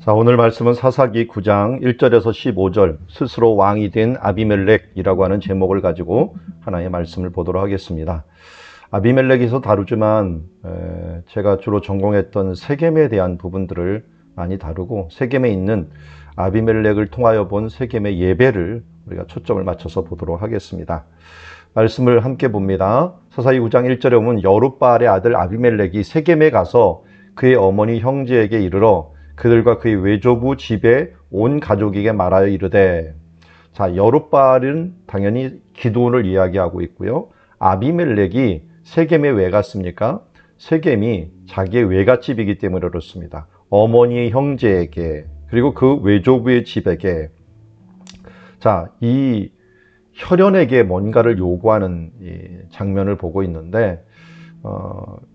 자, 오늘 말씀은 사사기 9장 1절에서 15절 스스로 왕이 된 아비멜렉이라고 하는 제목을 가지고 하나의 말씀을 보도록 하겠습니다. 아비멜렉에서 다루지만 제가 주로 전공했던 세겜에 대한 부분들을 많이 다루고 세겜에 있는 아비멜렉을 통하여 본 세겜의 예배를 우리가 초점을 맞춰서 보도록 하겠습니다. 말씀을 함께 봅니다. 사사기 9장 1절에 보면 여룻바알의 아들 아비멜렉이 세겜에 가서 그의 어머니 형제에게 이르러 그들과 그의 외조부 집에 온 가족에게 말하여 이르되, 자, 여룻바알은 당연히 기드온을 이야기하고 있고요. 아비멜렉이 세겜에 왜 갔습니까? 세겜이 자기의 외갓집이기 때문에 그렇습니다. 어머니의 형제에게, 그리고 그 외조부의 집에게, 자, 이 혈연에게 뭔가를 요구하는 이 장면을 보고 있는데,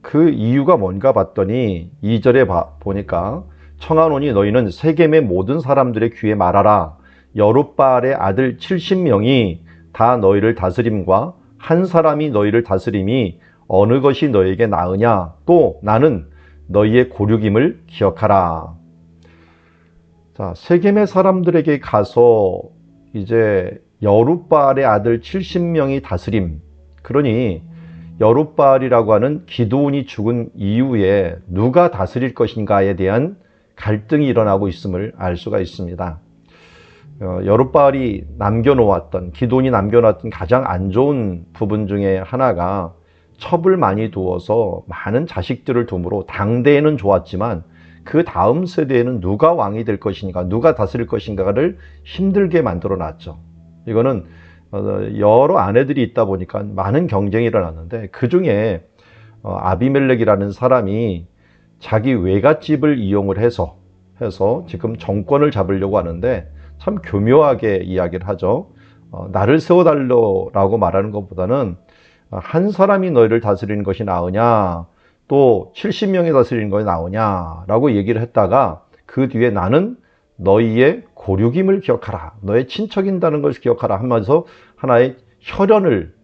그 이유가 뭔가 봤더니 2절에 보니까 청하노니 너희는 세겜의 모든 사람들의 귀에 말하라. 여룻바알의 아들 70명이 다 너희를 다스림과 한 사람이 너희를 다스림이 어느 것이 너희에게 나으냐. 또 나는 너희의 고륙임을 기억하라. 자, 세겜의 사람들에게 가서 이제 여룻바알의 아들 70명이 다스림. 그러니 여룻바알이라고 하는 기드온이 죽은 이후에 누가 다스릴 것인가에 대한 갈등이 일어나고 있음을 알 수가 있습니다. 여룻바알이 남겨놓았던, 기드온이 남겨놓았던 가장 안 좋은 부분 중에 하나가 첩을 많이 두어서 많은 자식들을 둠으로 당대에는 좋았지만 그 다음 세대에는 누가 왕이 될 것인가, 누가 다스릴 것인가를 힘들게 만들어 놨죠. 이거는 여러 아내들이 있다 보니까 많은 경쟁이 일어났는데 그 중에 아비멜렉이라는 사람이 자기 외갓집을 이용을 해서 지금 정권을 잡으려고 하는데 참 교묘하게 이야기를 하죠. 나를 세워달라고 말하는 것보다는 한 사람이 너희를 다스리는 것이 나으냐, 또 70명이 다스리는 것이 나으냐라고 얘기를 했다가 그 뒤에 나는 너희의 고륙임을 기억하라, 너의 친척인다는 것을 기억하라 하면서 하나의 혈연을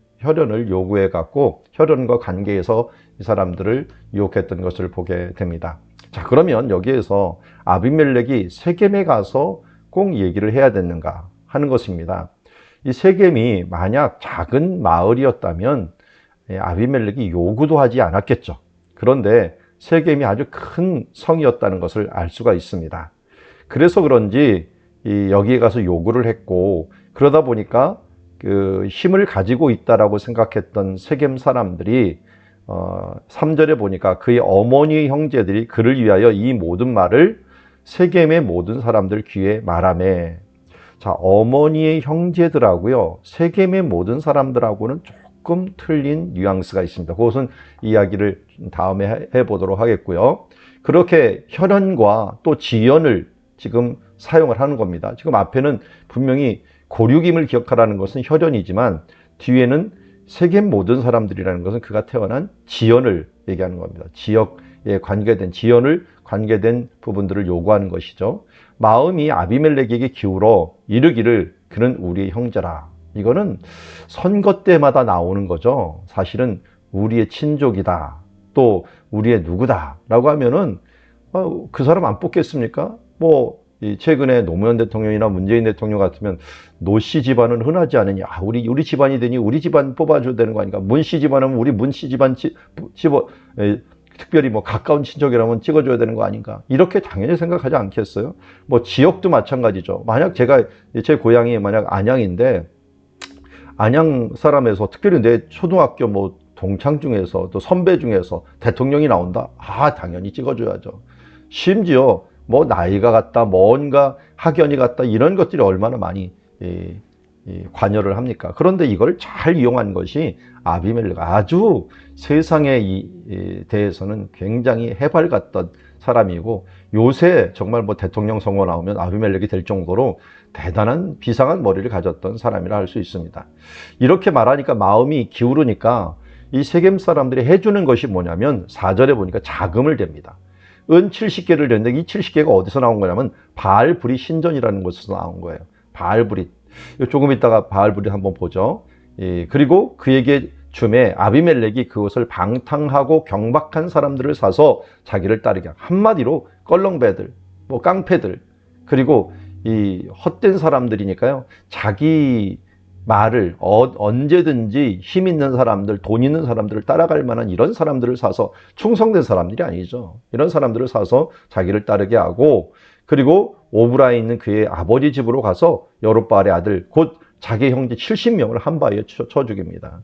요구해 갖고 혈연과 관계에서 이 사람들을 유혹했던 것을 보게 됩니다. 자, 그러면 여기에서 아비멜렉이 세겜에 가서 꼭 얘기를 해야 되는가 하는 것입니다. 이 세겜이 만약 작은 마을이었다면 아비멜렉이 요구도 하지 않았겠죠. 그런데 세겜이 아주 큰 성이었다는 것을 알 수가 있습니다. 그래서 그런지 여기에 가서 요구를 했고, 그러다 보니까 그 힘을 가지고 있다라고 생각했던 세겜 사람들이 3절에 보니까 그의 어머니의 형제들이 그를 위하여 이 모든 말을 세겜의 모든 사람들 귀에 말하매. 자, 어머니의 형제들하고요, 세겜의 모든 사람들하고는 조금 틀린 뉘앙스가 있습니다. 그것은 이야기를 다음에 해보도록 하겠고요. 그렇게 혈연과 또 지연을 지금 사용을 하는 겁니다. 지금 앞에는 분명히 고륙임을 기억하라는 것은 혈연이지만 뒤에는 세겜 모든 사람들이라는 것은 그가 태어난 지연을 얘기하는 겁니다. 지역에 관계된, 지연을 관계된 부분들을 요구하는 것이죠. 마음이 아비멜렉에게 기울어 이르기를 그는 우리의 형제라. 이거는 선거 때마다 나오는 거죠. 사실은 우리의 친족이다, 또 우리의 누구다 라고 하면은 그 사람 안 뽑겠습니까? 최근에 노무현 대통령이나 문재인 대통령 같으면 노씨 집안은 흔하지 않으냐, 우리 집안이 되니 우리 집안 뽑아줘야 되는 거 아닌가, 문씨 집안은 우리 문씨 집안 특별히 가까운 친척이라면 찍어줘야 되는 거 아닌가, 이렇게 당연히 생각하지 않겠어요? 지역도 마찬가지죠. 만약 제 고향이 만약 안양인데 안양 사람에서 특별히 내 초등학교 동창 중에서 또 선배 중에서 대통령이 나온다, 당연히 찍어줘야죠. 심지어 나이가 같다, 뭔가 학연이 같다, 이런 것들이 얼마나 많이 관여를 합니까? 그런데 이걸 잘 이용한 것이 아비멜렉, 아주 세상에 대해서는 굉장히 해발같던 사람이고, 요새 정말 대통령 선거 나오면 아비멜렉이 될 정도로 대단한 비상한 머리를 가졌던 사람이라 할 수 있습니다. 이렇게 말하니까 마음이 기울으니까 이 세겜 사람들이 해주는 것이 뭐냐면 4절에 보니까 자금을 댑니다. 은 70개를 냈는데 이 70개가 어디서 나온 거냐면 바알브릿 신전이라는 곳에서 나온 거예요. 바알브릿. 조금 있다가 바알브릿 한번 보죠. 그리고 그에게 줌에 아비멜렉이 그것을 방탕하고 경박한 사람들을 사서 자기를 따르게, 한마디로 껄렁배들, 뭐 깡패들, 그리고 이 헛된 사람들이니까요. 자기 말을 언제든지 힘 있는 사람들, 돈 있는 사람들을 따라갈 만한 이런 사람들을 사서, 충성된 사람들이 아니죠. 이런 사람들을 사서 자기를 따르게 하고, 그리고 오브라에 있는 그의 아버지 집으로 가서 여룹바알의 아들 곧 자기 형제 70명을 한 바위에 쳐 죽입니다.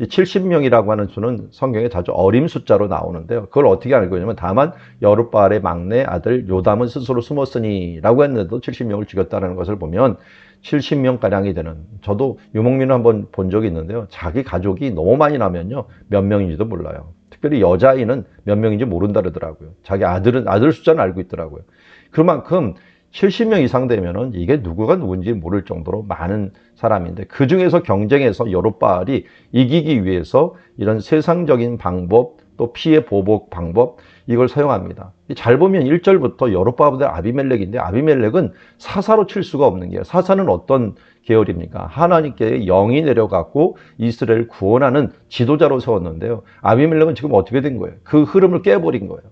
이 70명이라고 하는 수는 성경에 자주 어림 숫자로 나오는데요. 그걸 어떻게 알고 있냐면, 다만 여룹바알의 막내 아들 요담은 스스로 숨었으니 라고 했는데도 70명을 죽였다는 것을 보면 70명가량이 되는, 저도 유목민을 한번 본 적이 있는데요. 자기 가족이 너무 많이 나면요, 몇 명인지도 몰라요. 특별히 여자아이는 몇 명인지 모른다 그러더라고요. 자기 아들 숫자는 알고 있더라고요. 그만큼 70명 이상 되면은 이게 누구가 누군지 모를 정도로 많은 사람인데, 그 중에서 경쟁에서 여룹바알이 이기기 위해서 이런 세상적인 방법, 또 피해 보복 방법, 이걸 사용합니다. 잘 보면 1절부터 여룹바알의 아비멜렉인데, 아비멜렉은 사사로 칠 수가 없는 게요. 사사는 어떤 계열입니까? 하나님께 영이 내려갖고 이스라엘을 구원하는 지도자로 세웠는데요. 아비멜렉은 지금 어떻게 된 거예요? 그 흐름을 깨버린 거예요.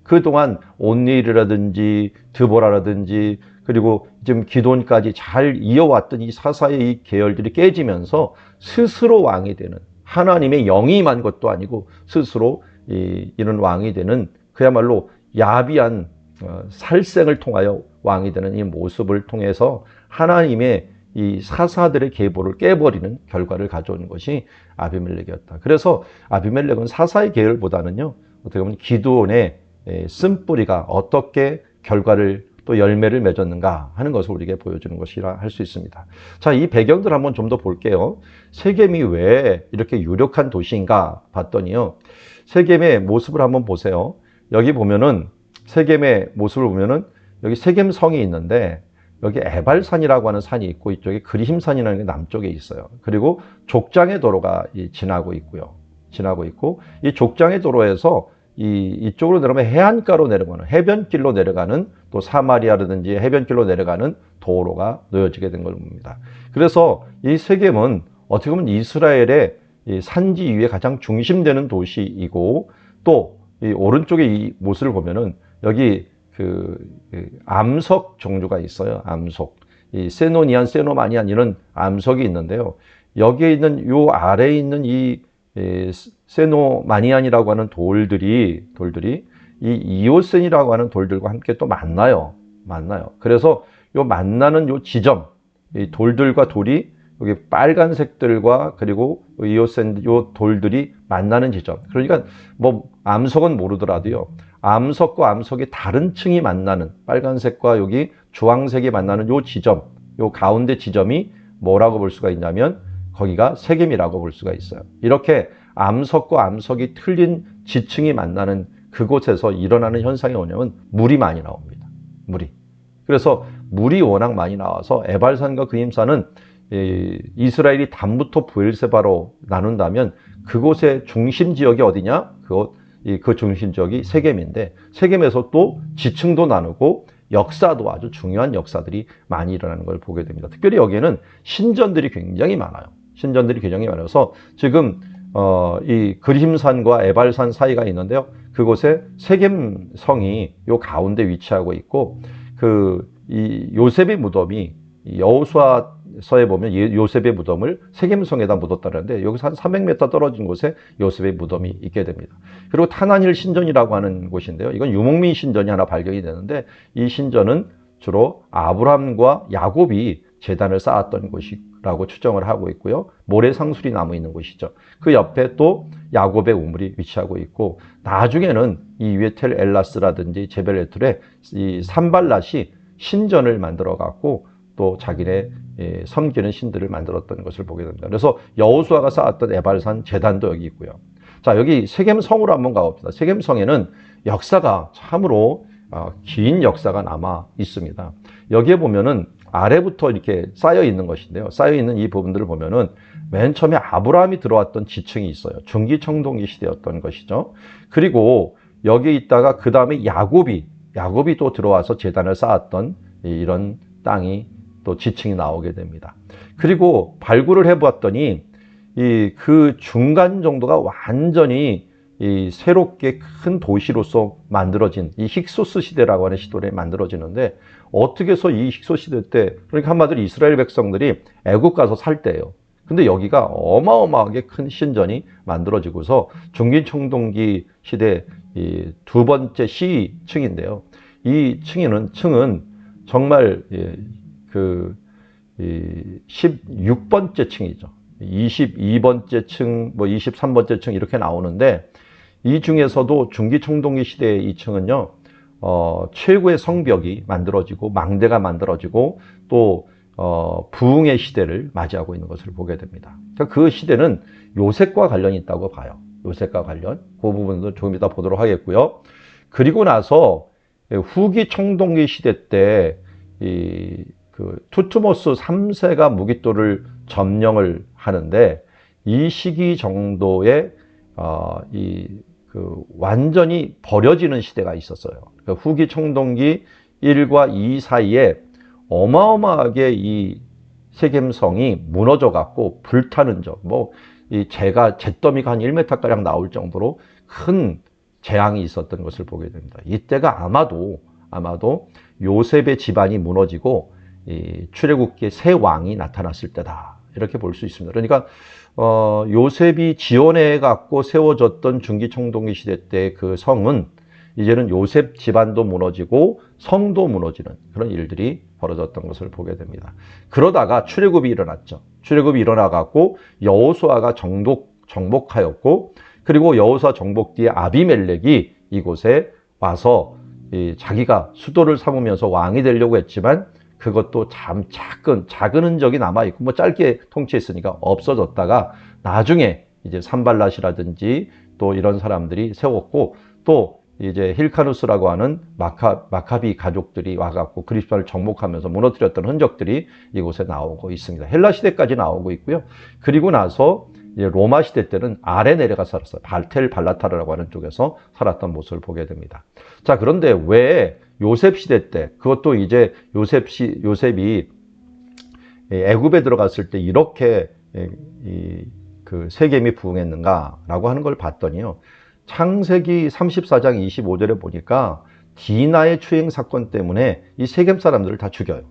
그동안 온니엘이라든지 드보라라든지, 그리고 지금 기돈까지 잘 이어왔던 이 사사의 이 계열들이 깨지면서 스스로 왕이 되는, 하나님의 영이 임한 것도 아니고 스스로 이런 왕이 되는, 그야말로 야비한 살생을 통하여 왕이 되는 이 모습을 통해서 하나님의 이 사사들의 계보를 깨버리는 결과를 가져오는 것이 아비멜렉이었다. 그래서 아비멜렉은 사사의 계열보다는요, 어떻게 보면 기드온의 쓴뿌리가 어떻게 결과를 또 열매를 맺었는가 하는 것을 우리에게 보여주는 것이라 할 수 있습니다. 자, 이 배경들 한번 좀 더 볼게요. 세겜이 왜 이렇게 유력한 도시인가 봤더니요, 세겜의 모습을 한번 보세요. 여기 보면은, 세겜의 모습을 보면은 여기 세겜성이 있는데, 여기 에발산이라고 하는 산이 있고, 이쪽에 그리심산이라는 게 남쪽에 있어요. 그리고 족장의 도로가 지나고 있고요. 지나고 있고, 이 족장의 도로에서 이쪽으로 내려가면 해안가로 내려가는, 해변길로 내려가는, 또 사마리아라든지 해변길로 내려가는 도로가 놓여지게 된 걸 봅니다. 그래서 이 세겜은 어떻게 보면 이스라엘의 산지 위에 가장 중심되는 도시이고, 또 이 오른쪽에 이 모습을 보면은 여기 암석 종류가 있어요. 암석. 이 세노니안, 세노마니안 이런 암석이 있는데요. 여기에 있는 요 아래에 있는 이 세노마니안이라고 하는 돌들이 이 이오센이라고 하는 돌들과 함께 또 만나요. 그래서 요 만나는 요 지점, 이 돌들과 돌이 여기 빨간색들과 그리고 이오센 요 돌들이 만나는 지점. 그러니까 뭐 암석은 모르더라도요, 암석과 암석이 다른 층이 만나는, 빨간색과 여기 주황색이 만나는 요 지점, 요 가운데 지점이 뭐라고 볼 수가 있냐면 거기가 세겜이라고 볼 수가 있어요. 이렇게 암석과 암석이 틀린 지층이 만나는 그곳에서 일어나는 현상이 뭐냐면 물이 많이 나옵니다. 물이. 그래서 물이 워낙 많이 나와서 에발산과 그림산은 이스라엘이 단부터 브엘세바로 나눈다면 그곳의 중심 지역이 어디냐? 그 중심 지역이 세겜인데, 세겜에서 또 지층도 나누고 역사도 아주 중요한 역사들이 많이 일어나는 걸 보게 됩니다. 특별히 여기에는 신전들이 굉장히 많아요. 신전들이 굉장히 많아서 지금 이 그림산과 에발산 사이가 있는데요. 그곳에 세겜성이 요 가운데 위치하고 있고, 이 요셉의 무덤이 여호수아서에 보면 요셉의 무덤을 세겜성에다 묻었다는데, 여기서 한 300m 떨어진 곳에 요셉의 무덤이 있게 됩니다. 그리고 타나힐 신전이라고 하는 곳인데요. 이건 유목민 신전이 하나 발견이 되는데, 이 신전은 주로 아브라함과 야곱이 제단을 쌓았던 곳이라고 추정을 하고 있고요. 모래 상술이 남아 있는 곳이죠. 그 옆에 또 야곱의 우물이 위치하고 있고, 나중에는 이 위에 텔 엘라스라든지 제벨 에툴에 이 산발랏이 신전을 만들어 갖고 또 자기네 섬기는 신들을 만들었던 것을 보게 됩니다. 그래서 여호수아가 쌓았던 에발산 제단도 여기 있고요. 자, 여기 세겜성으로 한번 가봅시다. 세겜성에는 역사가 참으로 긴 역사가 남아 있습니다. 여기에 보면은 아래부터 이렇게 쌓여 있는 것인데요. 쌓여 있는 이 부분들을 보면은 맨 처음에 아브라함이 들어왔던 지층이 있어요. 중기청동기 시대였던 것이죠. 그리고 여기에 있다가 그 다음에 야곱이 또 들어와서 제단을 쌓았던 이런 땅이 또 지층이 나오게 됩니다. 그리고 발굴을 해보았더니 그 중간 정도가 완전히 이 새롭게 큰 도시로서 만들어진 이 힉소스 시대라고 하는 시대에 만들어지는데, 어떻게 해서 이 힉소스 시대 때, 그러니까 한마디로 이스라엘 백성들이 애국 가서 살 때예요. 근데 여기가 어마어마하게 큰 신전이 만들어지고서 중기청동기 시대 이 두 번째 시층인데요. 이 층은 정말 그 16번째 층이죠. 22번째 층, 뭐 23번째 층 이렇게 나오는데, 이 중에서도 중기청동기 시대의 이 층은요, 최고의 성벽이 만들어지고 망대가 만들어지고 또 부흥의 시대를 맞이하고 있는 것을 보게 됩니다. 그 시대는 요셉과 관련이 있다고 봐요. 요셉과 관련. 그 부분도 조금 이따 보도록 하겠고요. 그리고 나서 후기 청동기 시대 때 투트모스 3세가 무기토를 점령을 하는데, 이 시기 정도에 완전히 버려지는 시대가 있었어요. 그러니까 후기 청동기 1과 2 사이에 어마어마하게 이 세겜성이 무너져 갖고 불타는 점, 이 잿더미가 한 1m가량 나올 정도로 큰 재앙이 있었던 것을 보게 됩니다. 이때가 아마도 요셉의 집안이 무너지고 이 출애굽기의 새 왕이 나타났을 때다, 이렇게 볼 수 있습니다. 그러니까 요셉이 지원해 갖고 세워졌던 중기청동기 시대 때 그 성은 이제는 요셉 집안도 무너지고 성도 무너지는 그런 일들이 벌어졌던 것을 보게 됩니다. 그러다가 출애굽이 일어났죠. 출애굽이 일어나 갖고 여호수아가 정복하였고, 그리고 여호수아 정복 뒤에 아비멜렉이 이곳에 와서 자기가 수도를 삼으면서 왕이 되려고 했지만, 그것도 참 작은 흔적이 남아있고, 뭐 짧게 통치했으니까 없어졌다가 나중에 이제 산발랏이라든지 또 이런 사람들이 세웠고, 또 이제 힐카누스라고 하는 마카비 가족들이 와갖고 그리스도를 정복하면서 무너뜨렸던 흔적들이 이곳에 나오고 있습니다. 헬라 시대까지 나오고 있고요. 그리고 나서 이제 로마 시대 때는 아래 내려가 살았어요. 발라타르라고 하는 쪽에서 살았던 모습을 보게 됩니다. 자, 그런데 왜 요셉 시대 때, 그것도 이제 요셉이 애굽에 들어갔을 때 이렇게 그 세겜이 부흥했는가라고 하는 걸 봤더니요, 창세기 34장 25절에 보니까 디나의 추행 사건 때문에 이 세겜 사람들을 다 죽여요.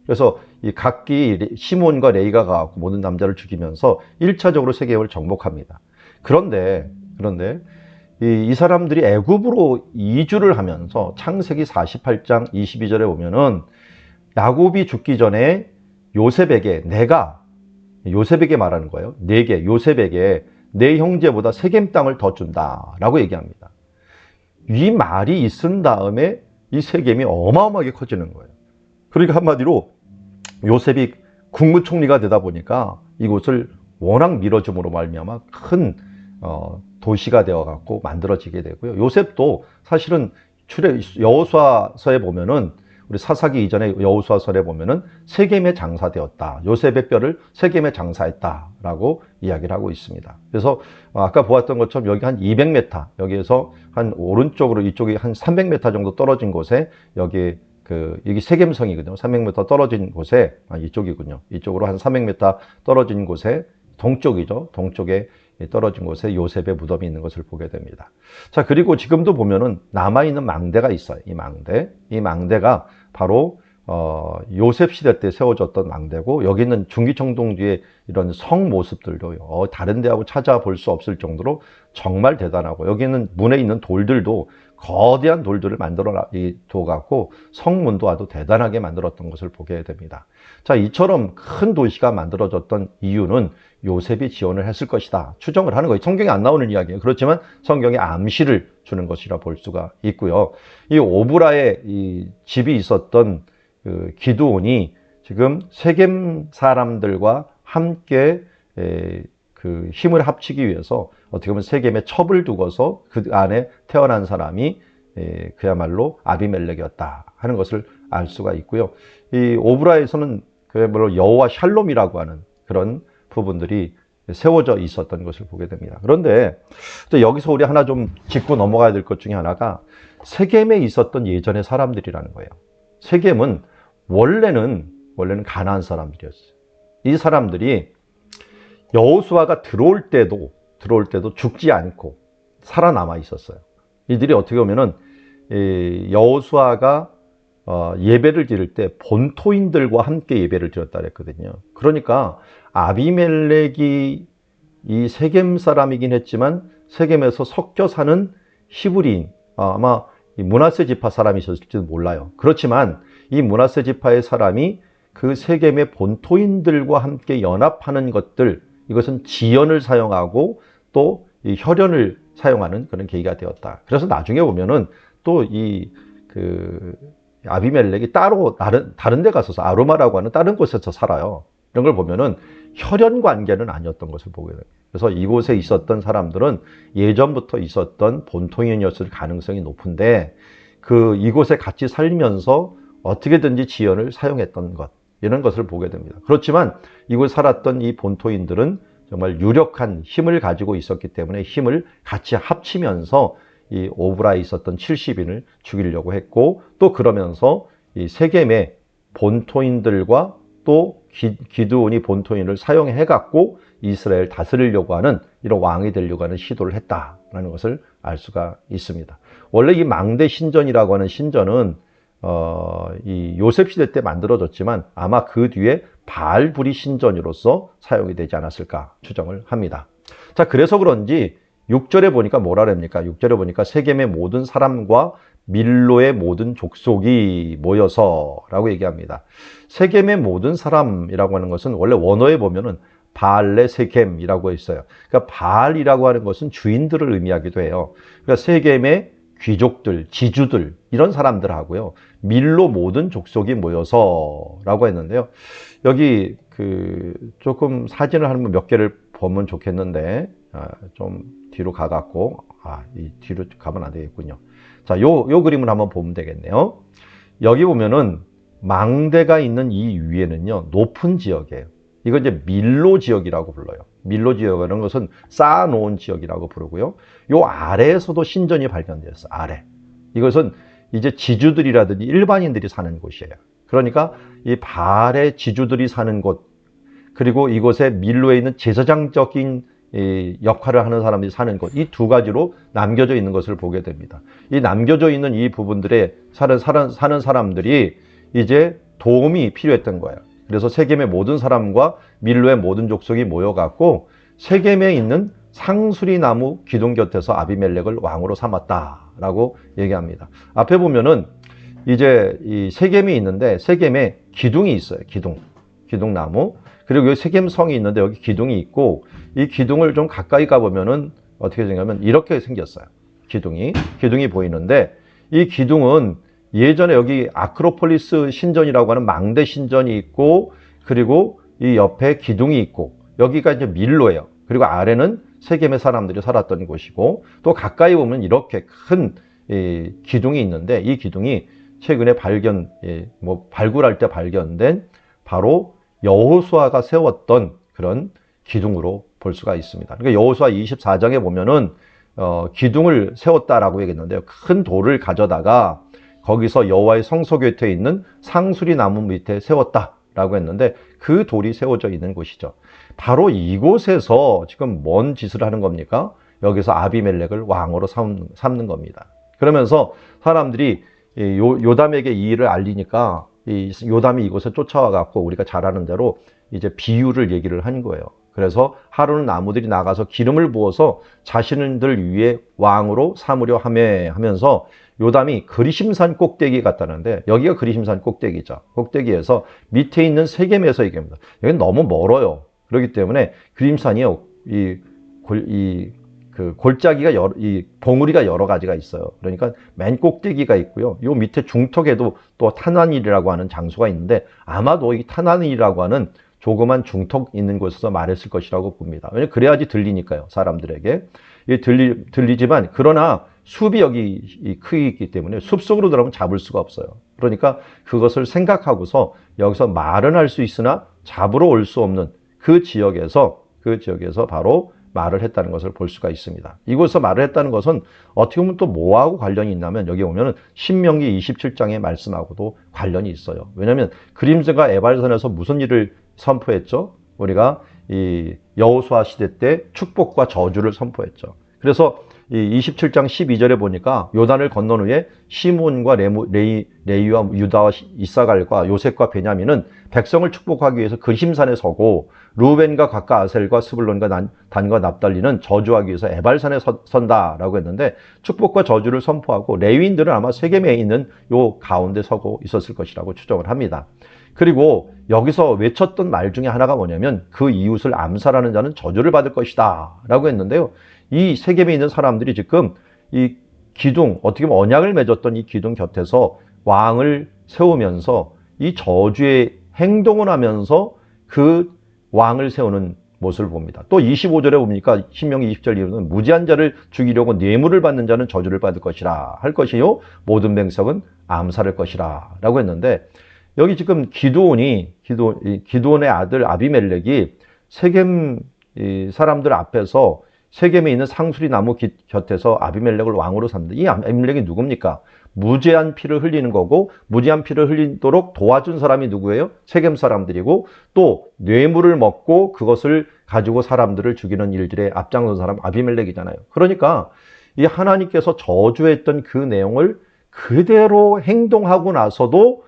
그래서 이 각기 시몬과 레이가 가고 모든 남자를 죽이면서 1차적으로 세겜을 정복합니다. 그런데 이 사람들이 애굽으로 이주를 하면서 창세기 48장 22절에 보면은 야곱이 죽기 전에 요셉에게 말하는 거예요. 요셉에게 내 형제보다 세겜 땅을 더 준다라고 얘기합니다. 이 말이 있은 다음에 이 세겜이 어마어마하게 커지는 거예요. 그러니까 한마디로 요셉이 국무총리가 되다 보니까 이곳을 워낙 밀어줌으로 말미암아 큰 도시가 되어갖고 만들어지게 되고요. 요셉도 사실은 여호수아서에 보면은, 우리 사사기 이전에 여호수아서에 보면은 세겜에 장사되었다, 요셉의 뼈를 세겜에 장사했다라고 이야기를 하고 있습니다. 그래서 아까 보았던 것처럼 여기 한 200m, 여기에서 한 오른쪽으로 이쪽이 한 300m 정도 떨어진 곳에 여기 세겜성이거든요. 300m 떨어진 곳에, 이쪽이군요. 이쪽으로 한 300m 떨어진 곳에, 동쪽이죠. 동쪽에 떨어진 곳에 요셉의 무덤이 있는 것을 보게 됩니다. 자, 그리고 지금도 보면은 남아있는 망대가 있어요. 이 망대가 바로 요셉 시대 때 세워졌던 망대고, 여기 있는 중기청동기의 이런 성 모습들도 다른 데하고 찾아볼 수 없을 정도로 정말 대단하고, 여기는 문에 있는 돌들도 거대한 돌들을 만들어 둬갖고 성문도 아주 대단하게 만들었던 것을 보게 됩니다. 자, 이처럼 큰 도시가 만들어졌던 이유는 요셉이 지원을 했을 것이다, 추정을 하는 거예요. 성경에 안 나오는 이야기예요. 그렇지만 성경에 암시를 주는 것이라 볼 수가 있고요. 이 오브라의 이 집이 있었던 그 기드온이 지금 세겜 사람들과 함께 그 힘을 합치기 위해서 어떻게 보면 세겜에 첩을 두고서 그 안에 태어난 사람이 그야말로 아비멜렉이었다 하는 것을 알 수가 있고요. 이 오브라에서는 그야말로 여호와 샬롬이라고 하는 그런 부분들이 세워져 있었던 것을 보게 됩니다. 그런데 또 여기서 우리 하나 좀 짚고 넘어가야 될 것 중에 하나가 세겜에 있었던 예전의 사람들이라는 거예요. 세겜은 원래는 가나안 사람들이었어요. 이 사람들이 여호수아가 들어올 때도 죽지 않고, 살아남아 있었어요. 이들이 어떻게 보면은 여호수아가 예배를 드릴 때 본토인들과 함께 예배를 드렸다 그랬거든요. 그러니까 아비멜렉이 이 세겜 사람이긴 했지만 세겜에서 섞여 사는 히브리인, 아마 므낫세 지파 사람이셨을지도 몰라요. 그렇지만 이 므낫세 지파의 사람이 그 세겜의 본토인들과 함께 연합하는 것들, 이것은 지연을 사용하고 또 이 혈연을 사용하는 그런 계기가 되었다. 그래서 나중에 보면은 또 아비멜렉이 따로 다른 데 가서 아루마라고 하는 다른 곳에서 살아요. 이런 걸 보면은 혈연 관계는 아니었던 것을 보게 돼요. 그래서 이곳에 있었던 사람들은 예전부터 있었던 본토인이었을 가능성이 높은데 이곳에 같이 살면서 어떻게든지 지연을 사용했던 것, 이런 것을 보게 됩니다. 그렇지만 이곳에 살았던 이 본토인들은 정말 유력한 힘을 가지고 있었기 때문에 힘을 같이 합치면서 이 오브라에 있었던 70인을 죽이려고 했고, 또 그러면서 이 세겜의 본토인들과 또 기드온이 본토인을 사용해 갖고 이스라엘 다스리려고 하는, 이런 왕이 되려고 하는 시도를 했다라는 것을 알 수가 있습니다. 원래 이 망대 신전이라고 하는 신전은 이 요셉 시대 때 만들어졌지만 아마 그 뒤에 바알불이 신전으로서 사용이 되지 않았을까 추정을 합니다. 자, 그래서 그런지 6절에 보니까 뭐라 그럽니까? 6절에 보니까 세겜의 모든 사람과 밀로의 모든 족속이 모여서 라고 얘기합니다. 세겜의 모든 사람이라고 하는 것은 원래 원어에 보면은 바알레 세겜이라고 있어요. 그러니까 바알이라고 하는 것은 주인들을 의미하기도 해요. 그러니까 세겜의 귀족들, 지주들, 이런 사람들하고요, 밀로 모든 족속이 모여서 라고 했는데요. 여기 조금 사진을 한번 몇 개를 보면 좋겠는데, 좀 뒤로 가갖고, 이 뒤로 가면 안 되겠군요. 자, 요 그림을 한번 보면 되겠네요. 여기 보면은 망대가 있는 이 위에는요, 높은 지역이에요. 이거 이제 밀로 지역이라고 불러요. 밀로 지역이라는 것은 쌓아놓은 지역이라고 부르고요. 요 아래에서도 신전이 발견되었어요. 아래. 이것은 이제 지주들이라든지 일반인들이 사는 곳이에요. 그러니까 이 바알의 지주들이 사는 곳, 그리고 이곳에 밀로에 있는 제사장적인 역할을 하는 사람들이 사는 곳, 이 두 가지로 남겨져 있는 것을 보게 됩니다. 이 남겨져 있는 이 부분들에 사는 사람들이 이제 도움이 필요했던 거예요. 그래서 세겜의 모든 사람과 밀로의 모든 족속이 모여갖고 세겜에 있는 상수리 나무 기둥 곁에서 아비멜렉을 왕으로 삼았다라고 얘기합니다. 앞에 보면은 이제 이 세겜이 있는데 세겜에 기둥이 있어요. 기둥나무. 그리고 여기 세겜성이 있는데 여기 기둥이 있고, 이 기둥을 좀 가까이 가보면은 어떻게 생겼냐면 이렇게 생겼어요. 기둥이 보이는데, 이 기둥은 예전에 여기 아크로폴리스 신전이라고 하는 망대 신전이 있고, 그리고 이 옆에 기둥이 있고, 여기가 이제 밀로예요. 그리고 아래는 세겜의 사람들이 살았던 곳이고, 또 가까이 보면 이렇게 큰 기둥이 있는데, 이 기둥이 최근에 발굴할 때 발견된 바로 여호수아가 세웠던 그런 기둥으로 볼 수가 있습니다. 그러니까 여호수아 24장에 보면은 기둥을 세웠다라고 얘기했는데요. 큰 돌을 가져다가 거기서 여호와의 성소 곁에 있는 상수리 나무 밑에 세웠다라고 했는데, 그 돌이 세워져 있는 곳이죠. 바로 이곳에서 지금 뭔 짓을 하는 겁니까? 여기서 아비멜렉을 왕으로 삼는 겁니다. 그러면서 사람들이 요담에게 이 일을 알리니까 요담이 이곳에 쫓아와 갖고 우리가 잘 아는 대로 이제 비유를 얘기를 한 거예요. 그래서 하루는 나무들이 나가서 기름을 부어서 자신들 위에 왕으로 삼으려 하면서 요담이 그리심산 꼭대기에 갔다는데, 여기가 그리심산 꼭대기죠. 꼭대기에서 밑에 있는 세겜에서 얘기합니다. 여기는 너무 멀어요. 그렇기 때문에 그리심산이요, 골짜기가 봉우리가 여러 가지가 있어요. 그러니까 맨 꼭대기가 있고요. 요 밑에 중턱에도 또 타나닐이라고 하는 장소가 있는데, 아마도 이 타나닐이라고 하는 조그만 중턱 있는 곳에서 말했을 것이라고 봅니다. 왜냐면 그래야지 들리니까요, 사람들에게. 들리지만, 그러나 숲이 여기 크기 때문에 숲속으로 들어가면 잡을 수가 없어요. 그러니까 그것을 생각하고서 여기서 말은 할 수 있으나 잡으러 올 수 없는 그 지역에서 바로 말을 했다는 것을 볼 수가 있습니다. 이곳에서 말을 했다는 것은 어떻게 보면 또 뭐하고 관련이 있냐면, 여기 보면은 신명기 27장의 말씀하고도 관련이 있어요. 왜냐하면 그림스가 에발선에서 무슨 일을 선포했죠? 우리가 이 여호수아 시대 때 축복과 저주를 선포했죠. 그래서 이 27장 12절에 보니까 요단을 건넌 후에 시몬과 레위와 유다와 이사갈과 요셉과 베냐민은 백성을 축복하기 위해서 그심산에 서고, 루벤과 갓과 아셀과 스불론과 단과 납달리는 저주하기 위해서 에발산에 선다라고 했는데, 축복과 저주를 선포하고 레위인들은 아마 세겜에 있는 요 가운데 서고 있었을 것이라고 추정을 합니다. 그리고 여기서 외쳤던 말 중에 하나가 뭐냐면, 그 이웃을 암살하는 자는 저주를 받을 것이다 라고 했는데요. 이 세겜에 있는 사람들이 지금 이 기둥, 어떻게 보면 언약을 맺었던 이 기둥 곁에서 왕을 세우면서 이 저주의 행동을 하면서 그 왕을 세우는 모습을 봅니다. 또 25절에 보니까 신명기 20절 이후는 무지한 자를 죽이려고 뇌물을 받는 자는 저주를 받을 것이라 할 것이요 모든 백성은 암살할 것이라 라고 했는데, 여기 지금 기드온의 아들 아비멜렉이 세겜 사람들 앞에서 세겜에 있는 상수리 나무 곁에서 아비멜렉을 왕으로 삼는다. 이 아비멜렉이 누굽니까? 무죄한 피를 흘리는 거고, 무죄한 피를 흘리도록 도와준 사람이 누구예요? 세겜 사람들이고, 또 뇌물을 먹고 그것을 가지고 사람들을 죽이는 일들에 앞장선 사람 아비멜렉이잖아요. 그러니까 이 하나님께서 저주했던 그 내용을 그대로 행동하고 나서도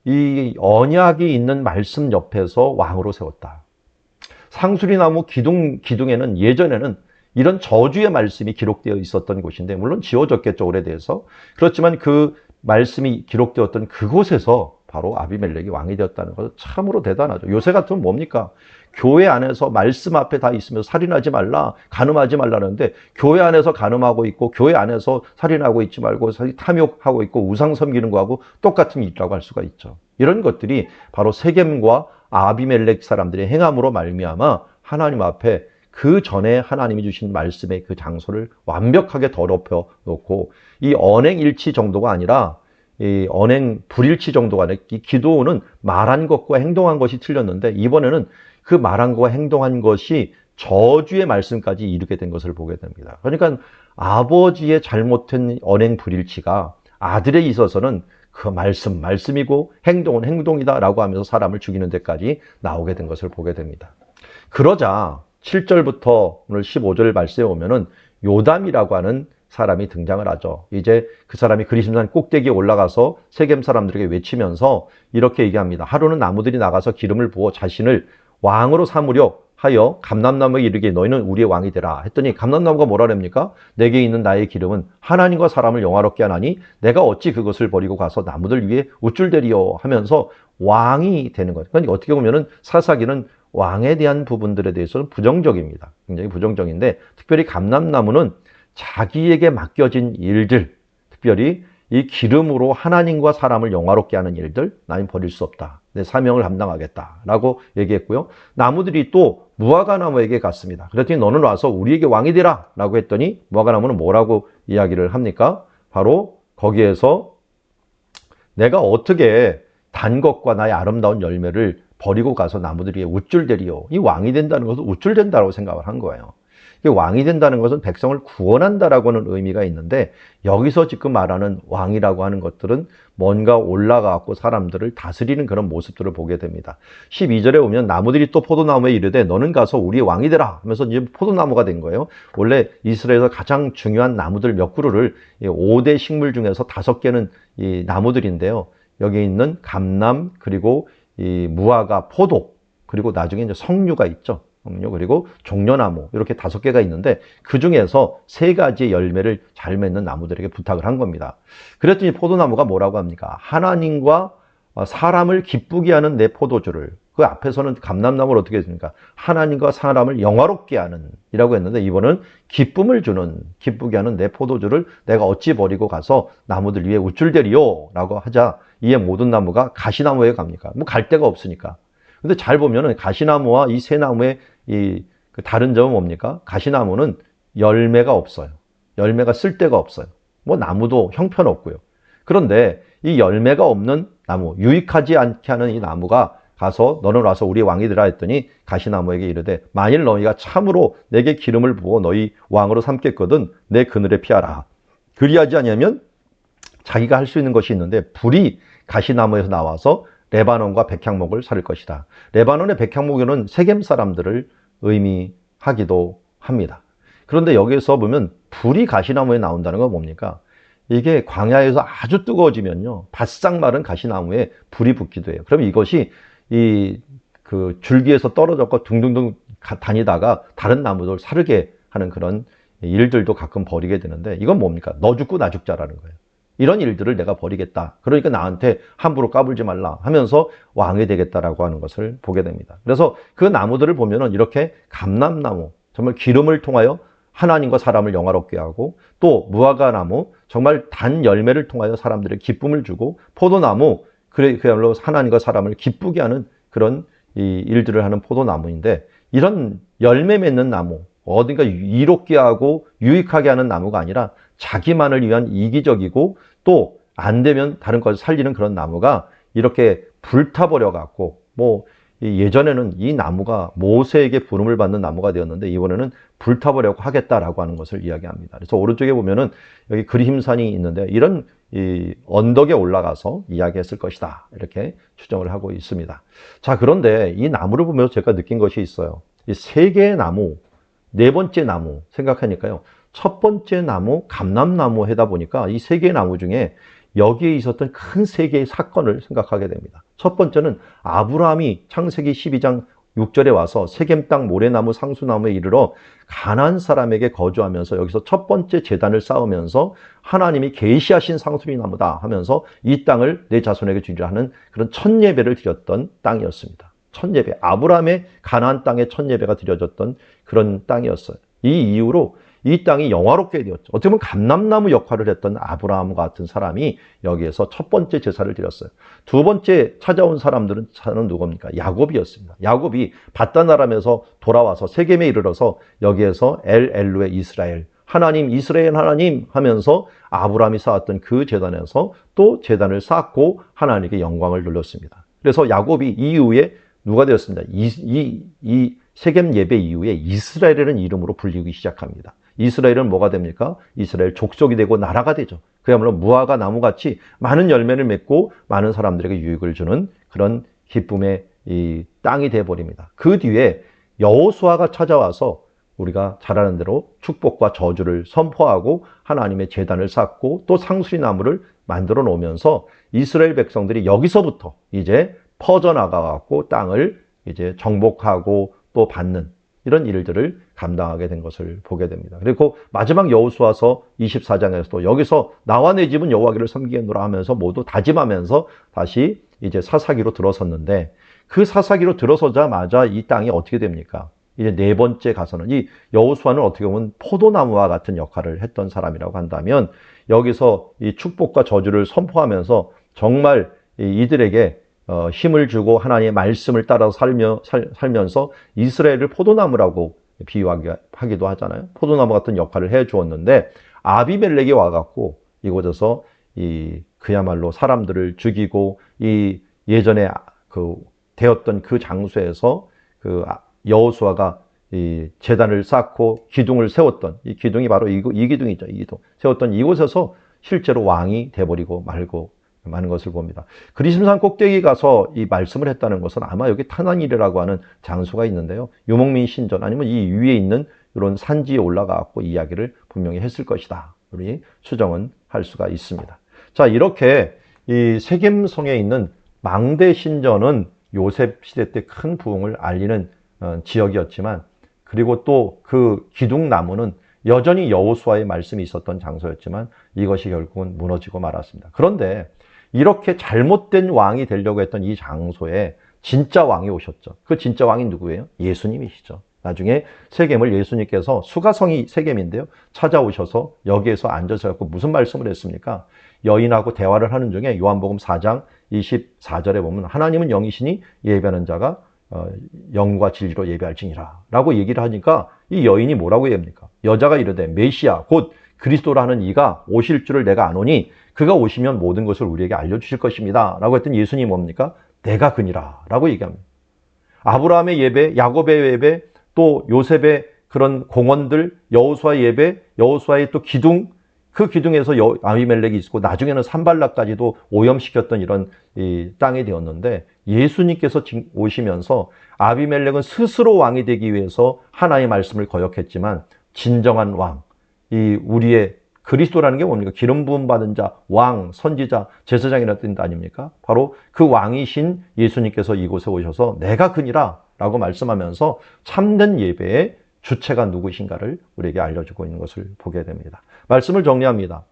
이 언약이 있는 말씀 옆에서 왕으로 세웠다. 상수리 나무 기둥에는 예전에는 이런 저주의 말씀이 기록되어 있었던 곳인데, 물론 지워졌겠죠, 오래돼서. 그렇지만 그 말씀이 기록되었던 그곳에서 바로 아비멜렉이 왕이 되었다는 것은 참으로 대단하죠. 요새 같으면 뭡니까? 교회 안에서 말씀 앞에 다 있으면서 살인하지 말라, 간음하지 말라는데, 교회 안에서 간음하고 있고 교회 안에서 살인하고 있지 말고 탐욕하고 있고 우상 섬기는 거하고 똑같은 일이라고 할 수가 있죠. 이런 것들이 바로 세겜과 아비멜렉 사람들의 행함으로 말미암아 하나님 앞에 그 전에 하나님이 주신 말씀의 그 장소를 완벽하게 더럽혀 놓고, 이 언행일치 정도가 아니라 이 언행 불일치 정도가 아니라, 이 기도는 말한 것과 행동한 것이 틀렸는데 이번에는 그 말한 것과 행동한 것이 저주의 말씀까지 이르게 된 것을 보게 됩니다. 그러니까 아버지의 잘못된 언행 불일치가 아들에 있어서는 그 말씀이고 행동은 행동이다라고 하면서 사람을 죽이는 데까지 나오게 된 것을 보게 됩니다. 그러자 7절부터 오늘 15절 말씀에 오면은 요담이라고 하는 사람이 등장을 하죠. 이제 그 사람이 그리심산 꼭대기에 올라가서 세겜 사람들에게 외치면서 이렇게 얘기합니다. 하루는 나무들이 나가서 기름을 부어 자신을 왕으로 삼으려 하여 감람나무에 이르게 너희는 우리의 왕이 되라 했더니, 감람나무가 뭐라 그럽니까? 내게 있는 나의 기름은 하나님과 사람을 영화롭게 하나니 내가 어찌 그것을 버리고 가서 나무들 위에 우쭐대리요 하면서 왕이 되는 거예요. 그러니까 어떻게 보면은 사사기는 왕에 대한 부분들에 대해서는 부정적입니다. 굉장히 부정적인데, 특별히 감람나무는 자기에게 맡겨진 일들, 특별히 이 기름으로 하나님과 사람을 영화롭게 하는 일들, 나는 버릴 수 없다. 내 사명을 감당하겠다라고 얘기했고요. 나무들이 또 무화과 나무에게 갔습니다. 그랬더니 너는 와서 우리에게 왕이 되라 라고 했더니, 무화과 나무는 뭐라고 이야기를 합니까? 바로 거기에서 내가 어떻게 단 것과 나의 아름다운 열매를 버리고 가서 나무들 위에 우쭐대리요. 이 왕이 된다는 것은 우쭐댄다고 생각을 한 거예요. 왕이 된다는 것은 백성을 구원한다라고는 의미가 있는데, 여기서 지금 말하는 왕이라고 하는 것들은 뭔가 올라가고 사람들을 다스리는 그런 모습들을 보게 됩니다. 12절에 보면 나무들이 또 포도나무에 이르되 너는 가서 우리의 왕이 되라 하면서 이제 포도나무가 된 거예요. 원래 이스라엘에서 가장 중요한 나무들 몇 그루를 5대 식물 중에서 5개는 이 나무들인데요. 여기 있는 감람, 그리고 이 무화과, 포도, 그리고 나중에 이제 석류가 있죠. 그리고 종려나무, 이렇게 5개가 있는데 그 중에서 3가지의 열매를 잘 맺는 나무들에게 부탁을 한 겁니다. 그랬더니 포도나무가 뭐라고 합니까? 하나님과 사람을 기쁘게 하는 내 포도주를, 그 앞에서는 감람나무를 어떻게 했습니까? 하나님과 사람을 영화롭게 하는 이라고 했는데, 이번은 기쁨을 주는, 기쁘게 하는 내 포도주를 내가 어찌 버리고 가서 나무들 위에 우쭐대리요 라고 하자, 이에 모든 나무가 가시나무에 갑니까? 뭐 갈 데가 없으니까. 근데 잘 보면은 가시나무와 이 새 나무의 그 다른 점은 뭡니까? 가시나무는 열매가 없어요. 열매가 쓸 데가 없어요. 뭐 나무도 형편없고요. 그런데 이 열매가 없는 나무, 유익하지 않게 하는 이 나무가 가서 너는 와서 우리의 왕이 되라 했더니, 가시나무에게 이르되 만일 너희가 참으로 내게 기름을 부어 너희 왕으로 삼겠거든 내 그늘에 피하라. 그리하지 않으면 자기가 할 수 있는 것이 있는데, 불이 가시나무에서 나와서 레바논과 백향목을 살 것이다. 레바논의 백향목에는 세겜 사람들을 의미하기도 합니다. 그런데 여기서 보면 불이 가시나무에 나온다는 건 뭡니까? 이게 광야에서 아주 뜨거워지면요, 바싹 마른 가시나무에 불이 붙기도 해요. 그럼 이것이 그 줄기에서 떨어졌고 둥둥둥 다니다가 다른 나무들 사르게 하는 그런 일들도 가끔 벌이게 되는데, 이건 뭡니까? 너 죽고 나 죽자라는 거예요. 이런 일들을 내가 벌이겠다. 그러니까 나한테 함부로 까불지 말라 하면서 왕이 되겠다라고 하는 것을 보게 됩니다. 그래서 그 나무들을 보면은 이렇게 감람나무, 정말 기름을 통하여 하나님과 사람을 영화롭게 하고, 또 무화과나무, 정말 단 열매를 통하여 사람들의 기쁨을 주고, 포도나무, 그야말로 하나님과 사람을 기쁘게 하는 그런 이 일들을 하는 포도나무인데, 이런 열매 맺는 나무, 어딘가 이롭게 하고 유익하게 하는 나무가 아니라 자기만을 위한 이기적이고 또 안 되면 다른 것을 살리는 그런 나무가 이렇게 불타버려 갖고, 예전에는 이 나무가 모세에게 부름을 받는 나무가 되었는데 이번에는 불타버려고 하겠다라고 하는 것을 이야기합니다. 그래서 오른쪽에 보면은 여기 그림산이 있는데, 이런 이 언덕에 올라가서 이야기했을 것이다, 이렇게 추정을 하고 있습니다. 자, 그런데 이 나무를 보면서 제가 느낀 것이 있어요. 이 세 개의 나무, 네 번째 나무 생각하니까요, 첫 번째 나무 감람나무 하다 보니까 이 세 개의 나무 중에 여기에 있었던 큰 세 개의 사건을 생각하게 됩니다. 첫 번째는 아브라함이 창세기 12장 6절에 와서 세겜 땅 모래나무 상수나무에 이르러 가나안 사람에게 거주하면서 여기서 첫 번째 제단을 쌓으면서 하나님이 계시하신 상수리나무다 하면서 이 땅을 내 자손에게 주리라 하는 그런 첫 예배를 드렸던 땅이었습니다. 첫 예배, 아브라함의 가나안 땅에 첫 예배가 드려졌던 그런 땅이었어요. 이 이후로 이 땅이 영화롭게 되었죠. 어떻게 보면 감람나무 역할을 했던 아브라함 같은 사람이 여기에서 첫 번째 제사를 드렸어요. 두 번째 찾아온 사람들은 누굽니까? 야곱이었습니다. 야곱이 밧단아람에서 돌아와서 세겜에 이르러서 여기에서 엘루의 이스라엘, 하나님, 이스라엘 하나님 하면서 아브라함이 쌓았던 그 제단에서 또 제단을 쌓고 하나님께 영광을 돌렸습니다. 그래서 야곱이 이후에 누가 되었습니다? 이 세겜 예배 이후에 이스라엘이라는 이름으로 불리기 시작합니다. 이스라엘은 뭐가 됩니까? 이스라엘 족속이 되고 나라가 되죠. 그야말로 무화과 나무같이 많은 열매를 맺고 많은 사람들에게 유익을 주는 그런 기쁨의 이 땅이 되어버립니다. 그 뒤에 여호수아가 찾아와서 우리가 잘 아는 대로 축복과 저주를 선포하고 하나님의 제단을 쌓고 또 상수리나무를 만들어 놓으면서 이스라엘 백성들이 여기서부터 이제 퍼져나가 갖고 땅을 이제 정복하고 또 받는 이런 일들을 감당하게 된 것을 보게 됩니다. 그리고 마지막 여호수아서 24장에서도 여기서 나와 내 집은 여호와를 섬기겠노라 하면서 모두 다짐하면서 다시 이제 사사기로 들어섰는데, 그 사사기로 들어서자마자 이 땅이 어떻게 됩니까? 이제 네 번째 가서는 이 여호수아는 어떻게 보면 포도나무와 같은 역할을 했던 사람이라고 한다면, 여기서 이 축복과 저주를 선포하면서 정말 이들에게 힘을 주고 하나님의 말씀을 따라서 살면서 이스라엘을 포도나무라고 비유하기도 하잖아요. 포도나무 같은 역할을 해 주었는데, 아비멜렉이 와갖고 이곳에서 그야말로 사람들을 죽이고 이 예전에 되었던 그 장소에서 여호수아가 이 제단을 쌓고 기둥을 세웠던 이 기둥이 바로 이 기둥이죠. 이 기둥 세웠던 이곳에서 실제로 왕이 돼버리고 말고 많은 것을 봅니다. 그리심산 꼭대기 가서 이 말씀을 했다는 것은 아마 여기 타나닐이라고 하는 장소가 있는데요, 유목민 신전 아니면 이 위에 있는 이런 산지에 올라가고 이야기를 분명히 했을 것이다, 우리 추정은 할 수가 있습니다. 자, 이렇게 이 세겜성에 있는 망대 신전은 요셉 시대 때 큰 부흥을 알리는 지역이었지만, 그리고 또 그 기둥나무는 여전히 여호수아의 말씀이 있었던 장소였지만 이것이 결국은 무너지고 말았습니다. 그런데 이렇게 잘못된 왕이 되려고 했던 이 장소에 진짜 왕이 오셨죠. 그 진짜 왕이 누구예요? 예수님이시죠. 나중에 세겜을 예수님께서, 수가성이 세겜인데요, 찾아오셔서 여기에서 앉아서 무슨 말씀을 했습니까? 여인하고 대화를 하는 중에 요한복음 4장 24절에 보면 하나님은 영이시니 예배하는 자가 영과 진리로 예배할지니라 라고 얘기를 하니까 이 여인이 뭐라고 얘기합니까? 여자가 이르되 메시아 곧 그리스도라는 이가 오실 줄을 내가 아노니 그가 오시면 모든 것을 우리에게 알려주실 것입니다 라고 했더니 예수님이 뭡니까? 내가 그니라 라고 얘기합니다. 아브라함의 예배, 야곱의 예배, 또 요셉의 그런 공원들, 여호수아의 예배, 여호수아의 또 기둥, 그 기둥에서 아비멜렉이 있고 나중에는 산발락까지도 오염시켰던 이런 이 땅이 되었는데, 예수님께서 오시면서 아비멜렉은 스스로 왕이 되기 위해서 하나님의 말씀을 거역했지만 진정한 왕, 이 우리의 그리스도라는 게 뭡니까? 기름 부음 받은 자, 왕, 선지자, 제사장이라는 뜻 아닙니까? 바로 그 왕이신 예수님께서 이곳에 오셔서 내가 그니라 라고 말씀하면서 참된 예배의 주체가 누구신가를 우리에게 알려주고 있는 것을 보게 됩니다. 말씀을 정리합니다.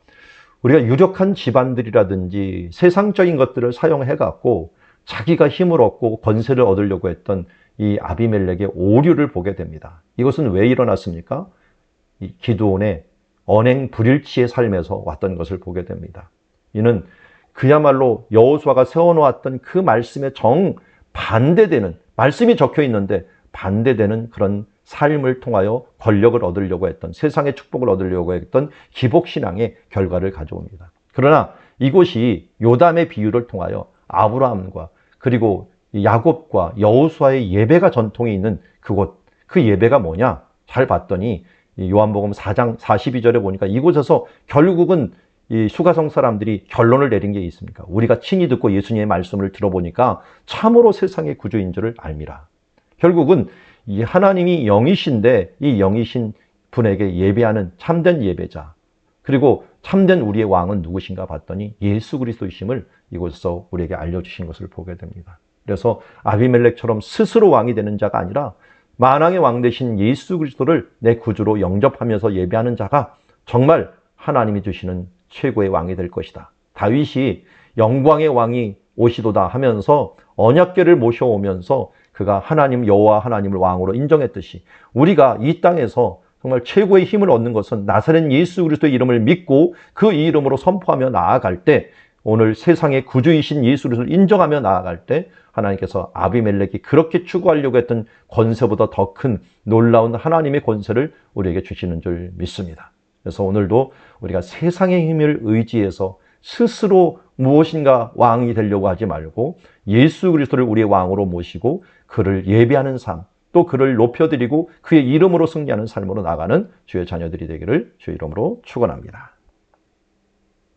우리가 유력한 집안들이라든지 세상적인 것들을 사용해갖고 자기가 힘을 얻고 권세를 얻으려고 했던 이 아비멜렉의 오류를 보게 됩니다. 이것은 왜 일어났습니까? 이 기드온의 언행 불일치의 삶에서 왔던 것을 보게 됩니다. 이는 그야말로 여호수아가 세워놓았던 그 말씀에 정반대되는, 말씀이 적혀 있는데 반대되는 그런 삶을 통하여 권력을 얻으려고 했던, 세상의 축복을 얻으려고 했던 기복신앙의 결과를 가져옵니다. 그러나 이곳이 요담의 비유를 통하여 아브라함과 그리고 야곱과 여호수아의 예배가 전통이 있는 그곳, 그 예배가 뭐냐? 잘 봤더니 요한복음 4장 42절에 보니까 이곳에서 결국은 이 수가성 사람들이 결론을 내린 게 있습니까? 우리가 친히 듣고 예수님의 말씀을 들어보니까 참으로 세상의 구주인 줄을 알미라. 결국은 이 하나님이 영이신데 이 영이신 분에게 예배하는 참된 예배자, 그리고 참된 우리의 왕은 누구신가 봤더니 예수 그리스도이심을 이곳에서 우리에게 알려주신 것을 보게 됩니다. 그래서 아비멜렉처럼 스스로 왕이 되는 자가 아니라 만왕의 왕 되신 예수 그리스도를 내 구주로 영접하면서 예배하는 자가 정말 하나님이 주시는 최고의 왕이 될 것이다. 다윗이 영광의 왕이 오시도다 하면서 언약궤를 모셔오면서 그가 하나님 여호와 하나님을 왕으로 인정했듯이 우리가 이 땅에서 정말 최고의 힘을 얻는 것은 나사렛 예수 그리스도의 이름을 믿고 그 이름으로 선포하며 나아갈 때, 오늘 세상의 구주이신 예수 그리스도를 인정하며 나아갈 때 하나님께서 아비멜렉이 그렇게 추구하려고 했던 권세보다 더 큰 놀라운 하나님의 권세를 우리에게 주시는 줄 믿습니다. 그래서 오늘도 우리가 세상의 힘을 의지해서 스스로 무엇인가 왕이 되려고 하지 말고 예수 그리스도를 우리의 왕으로 모시고 그를 예배하는 삶, 또 그를 높여드리고 그의 이름으로 승리하는 삶으로 나가는 주의 자녀들이 되기를 주의 이름으로 축원합니다.